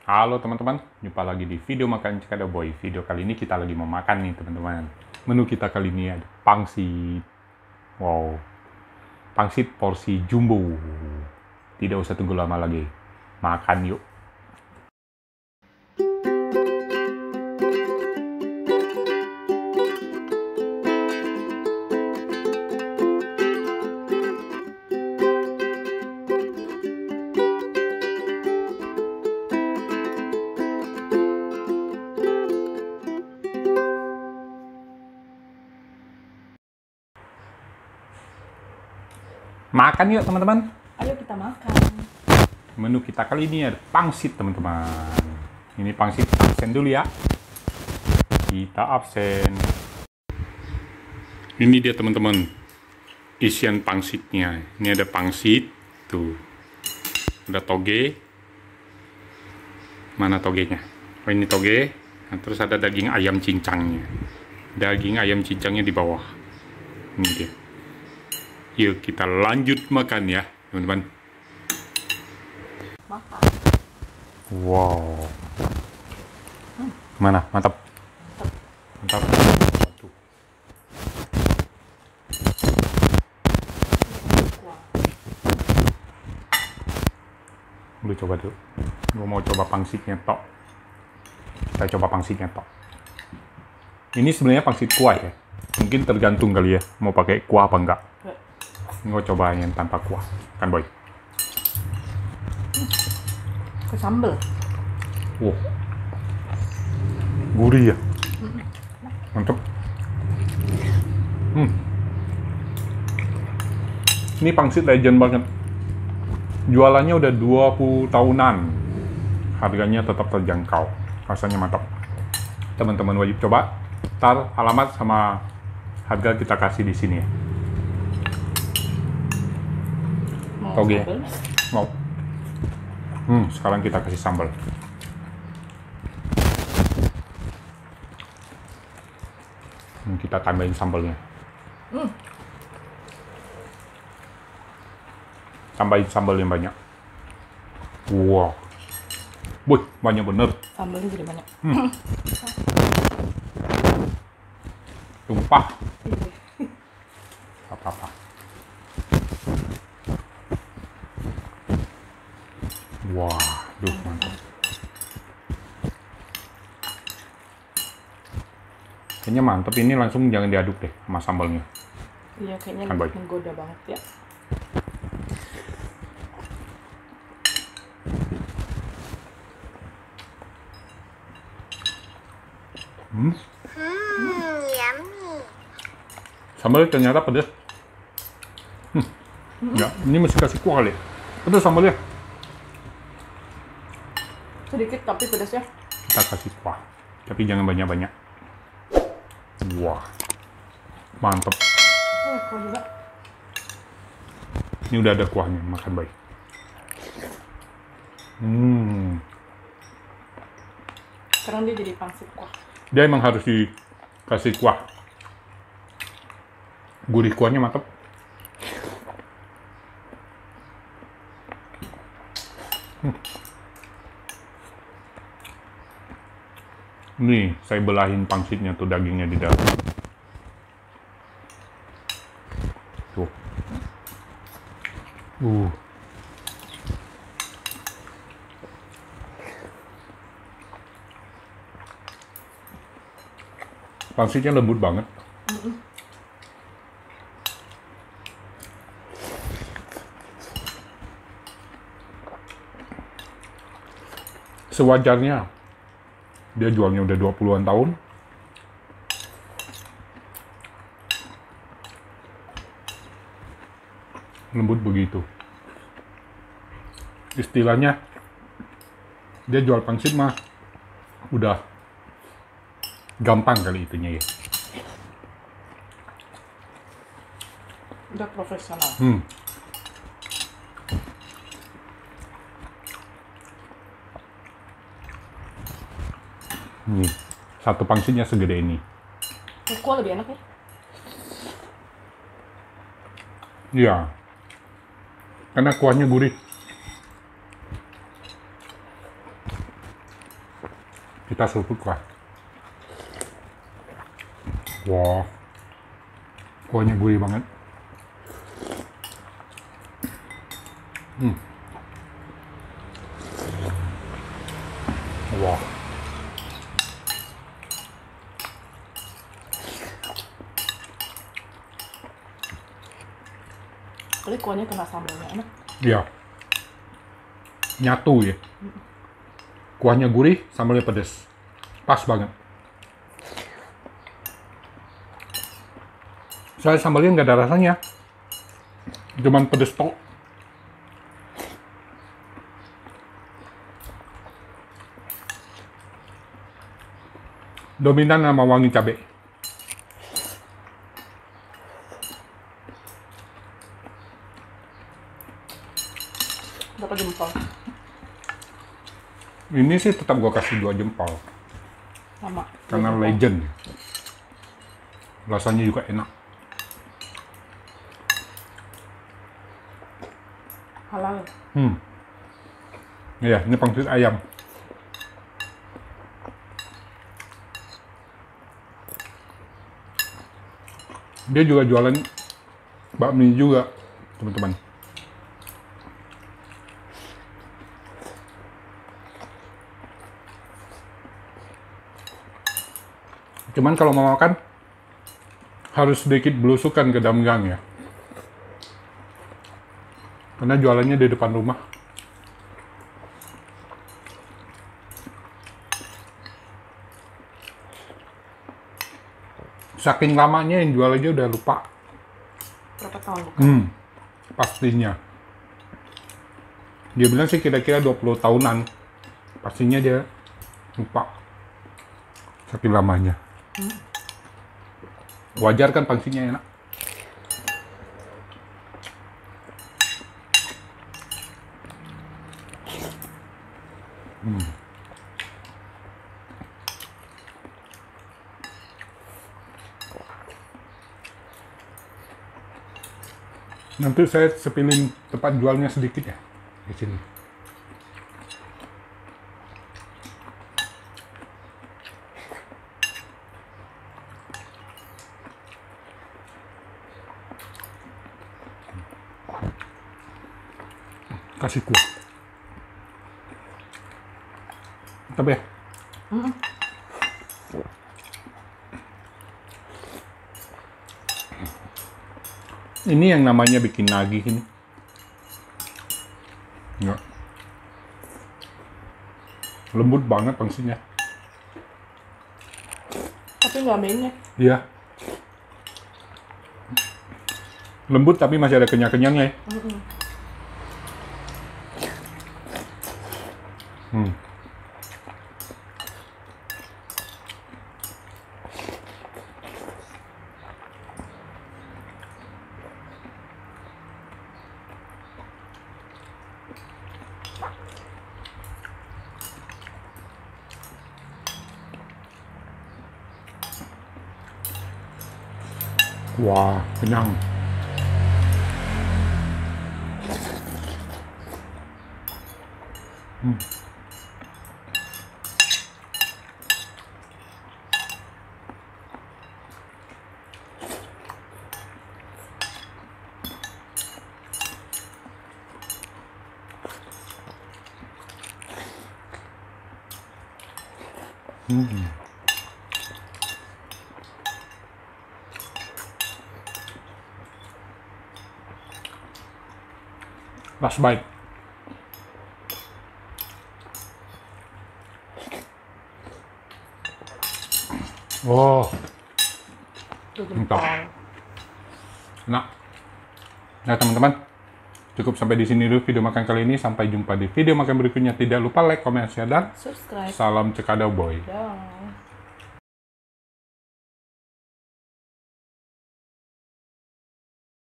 Halo teman-teman, jumpa lagi di video makan Cikada Boy. Video kali ini kita lagi mau makan nih teman-teman. Menu kita kali ini ada pangsit. Wow, pangsit porsi jumbo. Tidak usah tunggu lama lagi, makan yuk. Makan yuk teman-teman. Ayo kita makan. Menu kita kali ini ada pangsit teman-teman. Ini pangsit, absen dulu ya. Kita absen. Ini dia teman-teman, isian pangsitnya. Ini ada pangsit, tuh. Ada toge. Mana togenya? Oh ini toge. Nah, terus ada daging ayam cincangnya. Daging ayam cincangnya di bawah. Ini dia. Yuk kita lanjut makan ya teman-teman. Makan. Wow. Mana? Mantap. Mantap. Waduh. Lu coba dulu. Gue mau coba pangsitnya tok. Kita coba pangsitnya tok. Ini sebenarnya pangsit kuah ya. Mungkin tergantung kali ya, mau pakai kuah apa enggak. Gue coba yang tanpa kuah, kan Boy? Ke sambel. Wow. Gurih ya. Mantap. Ini pangsit legend banget. Jualannya udah 20 tahunan. Harganya tetap terjangkau. Rasanya mantap. Teman-teman wajib coba. Ntar alamat sama harga kita kasih di sini ya. Toge. Mau. Sekarang kita kasih sambal. Kita tambahin sambalnya. Tambahin sambal yang banyak. Wow. Boy, banyak bener. Sambalnya jadi banyak. Tumpah. Apa-apa. Wah, duh mantap. Kayaknya mantap, ini langsung jangan diaduk deh sama sambalnya. Iya, kayaknya Kan, Boy? menggoda banget ya. Yummy. Sambal ternyata pedas. Ya, ini mesti kasih kuah kali. Pedas sambalnya. Sedikit tapi pedasnya. Kita kasih kuah, tapi jangan banyak-banyak. Wah, mantep. Kuah juga. Ini udah ada kuahnya, makan baik. Sekarang dia jadi pangsit kuah. Dia emang harus dikasih kuah. Gurih kuahnya mantep. Nih, saya belahin pangsitnya tuh, dagingnya di dalam. Tuh. Pangsitnya lembut banget. Sewajarnya. Dia jualnya udah 20-an tahun. Lembut begitu. Istilahnya, dia jual pangsit mah udah gampang kali itunya ya. Udah profesional. Nih, satu pangsitnya segede ini. Kuah lebih enak ya. Iya. Karena kuahnya gurih. Kita seruput kuah. Wah, kuahnya gurih banget. Wah. Tapi kuahnya kena sambalnya enak. Iya. Nyatu ya. Kuahnya gurih, sambalnya pedas. Pas banget. Saya sambalnya nggak ada rasanya. Cuman pedas tok. Dominan sama wangi cabai. Berapa jempol? Ini sih tetap gua kasih 2 jempol. Sama. Karena legend. Rasanya juga enak. Halal. Iya, ini pangsit ayam. Dia juga jualan bakmi juga, teman-teman. Cuman kalau mau makan harus sedikit belusukan ke dalam gang ya. Karena jualannya di depan rumah. Saking lamanya yang jual aja udah lupa. Berapa tahun bukan? Pastinya. Dia bilang sih kira-kira 20 tahunan. Pastinya dia lupa. Saking lamanya. Wajar kan pangsitnya enak. Nanti saya sepilin tempat jualnya sedikit ya di sini. Kasih kuah. Mantap ya? Ini yang namanya bikin nagih ini. Enggak. Lembut banget pangsitnya. Tapi nggak mainnya. Iya. Lembut tapi masih ada kenyang-kenyangnya ya. Wah, kenyang. Last bite. Oh, mantap. Nah, nah teman-teman, cukup sampai di sini dulu video makan kali ini. Sampai jumpa di video makan berikutnya. Tidak lupa like, comment, share, dan Subscribe. salam Cekado Boy. Dah.